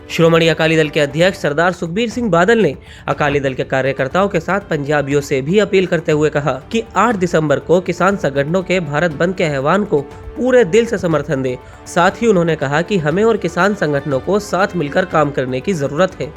श्रोमणी अकाली दल के अध्यक्ष सरदार सुखबीर सिंह बादल ने अकाली दल के कार्यकर्ताओं के साथ पंजाबियों से भी अपील करते हुए कहा कि 8 दिसंबर को किसान संगठनों के भारत बंद के आह्वान को पूरे दिल से समर्थन दे। साथ ही उन्होंने कहा कि हमें और किसान संगठनों को साथ मिलकर काम करने की जरूरत है।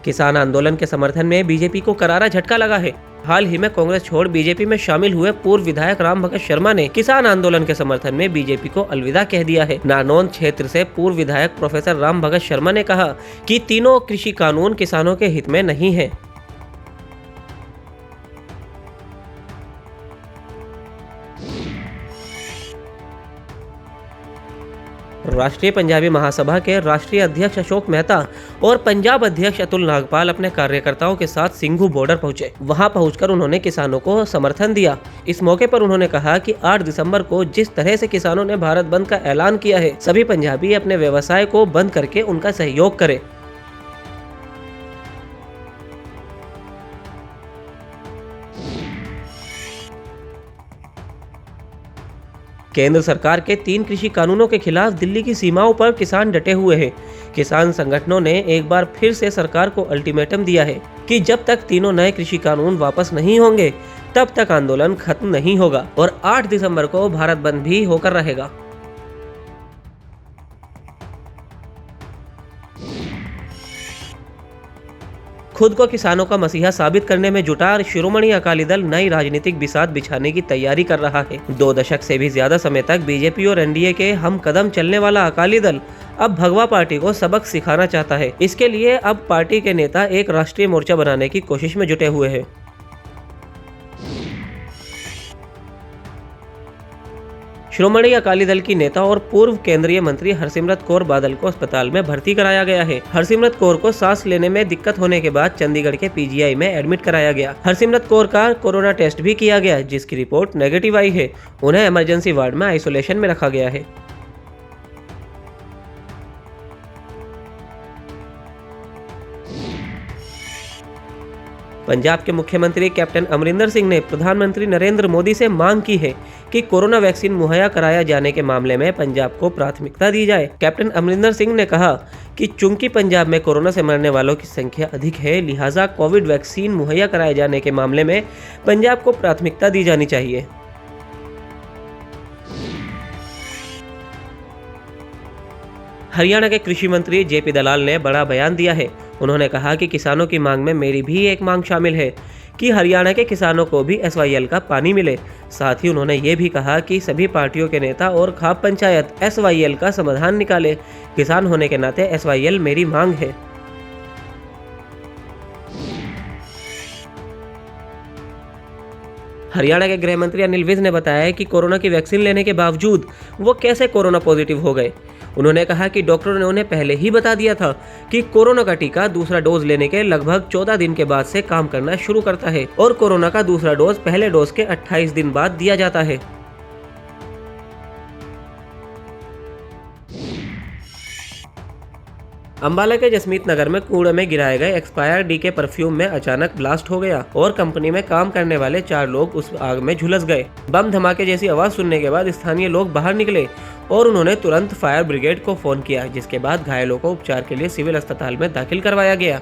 किसान आंदोलन के समर्थन में बीजेपी को करारा झटका लगा है। हाल ही में कांग्रेस छोड़ बीजेपी में शामिल हुए पूर्व विधायक राम भगत शर्मा ने किसान आंदोलन के समर्थन में बीजेपी को अलविदा कह दिया है। नारनौल क्षेत्र से पूर्व विधायक प्रोफेसर राम भगत शर्मा ने कहा कि तीनों कृषि कानून किसानों के हित में नहीं है। राष्ट्रीय पंजाबी महासभा के राष्ट्रीय अध्यक्ष अशोक मेहता और पंजाब अध्यक्ष अतुल नागपाल अपने कार्यकर्ताओं के साथ सिंघू बॉर्डर पहुंचे। वहां पहुंचकर उन्होंने किसानों को समर्थन दिया। इस मौके पर उन्होंने कहा कि 8 दिसंबर को जिस तरह से किसानों ने भारत बंद का ऐलान किया है, सभी पंजाबी अपने व्यवसाय को बंद करके उनका सहयोग करें। केंद्र सरकार के 3 कृषि कानूनों के खिलाफ दिल्ली की सीमाओं पर किसान डटे हुए हैं। किसान संगठनों ने एक बार फिर से सरकार को अल्टीमेटम दिया है कि जब तक तीनों नए कृषि कानून वापस नहीं होंगे तब तक आंदोलन खत्म नहीं होगा और 8 दिसंबर को भारत बंद भी होकर रहेगा। खुद को किसानों का मसीहा साबित करने में जुटा शिरोमणि अकाली दल नई राजनीतिक बिसात बिछाने की तैयारी कर रहा है। 2 दशक से भी ज्यादा समय तक बीजेपी और एनडीए के हम कदम चलने वाला अकाली दल अब भगवा पार्टी को सबक सिखाना चाहता है। इसके लिए अब पार्टी के नेता एक राष्ट्रीय मोर्चा बनाने की कोशिश में जुटे हुए हैं। श्रोमणी अकाली दल की नेता और पूर्व केंद्रीय मंत्री हरसिमरत कौर बादल को अस्पताल में भर्ती कराया गया है। हरसिमरत कौर को सांस लेने में दिक्कत होने के बाद चंडीगढ़ के पीजीआई में एडमिट कराया गया। हरसिमरत कौर का कोरोना टेस्ट भी किया गया, जिसकी रिपोर्ट नेगेटिव आई है। उन्हें इमरजेंसी वार्ड में आइसोलेशन में रखा गया है। पंजाब के मुख्यमंत्री कैप्टन अमरिंदर सिंह ने प्रधानमंत्री नरेंद्र मोदी से मांग की है कि कोरोना वैक्सीन मुहैया कराया जाने के मामले में पंजाब को प्राथमिकता दी जाए। कैप्टन अमरिंदर सिंह ने कहा कि चूंकि पंजाब में कोरोना से मरने वालों की संख्या अधिक है, लिहाजा कोविड वैक्सीन मुहैया कराए जाने के मामले में पंजाब को प्राथमिकता दी जानी चाहिए। हरियाणा के कृषि मंत्री जेपी दलाल ने बड़ा बयान दिया है। उन्होंने कहा कि किसानों की मांग में मेरी भी एक मांग शामिल है कि हरियाणा के किसानों को भी SYL का पानी मिले। साथ ही उन्होंने ये भी कहा कि सभी पार्टियों के नेता और खाप पंचायत SYL का समाधान निकाले। किसान होने के नाते SYL मेरी मांग है। हरियाणा के गृह मंत्री अनिल विज ने बताया कि कोरोना की वैक्सीन लेने के बावजूद वो कैसे कोरोना पॉजिटिव हो गए। उन्होंने कहा कि डॉक्टरों ने उन्हें पहले ही बता दिया था कि कोरोना का टीका दूसरा डोज लेने के लगभग 14 दिन के बाद से काम करना शुरू करता है और कोरोना का दूसरा डोज पहले डोज के 28 दिन बाद दिया जाता है। अंबाला के जसमीत नगर में कूड़े में गिराए गए एक्सपायर डी के परफ्यूम में अचानक ब्लास्ट हो गया और कंपनी में काम करने वाले 4 लोग उस आग में झुलस गए। बम धमाके जैसी आवाज सुनने के बाद स्थानीय लोग बाहर निकले और उन्होंने तुरंत फायर ब्रिगेड को फोन किया, जिसके बाद घायलों को उपचार के लिए सिविल अस्पताल में दाखिल करवाया गया।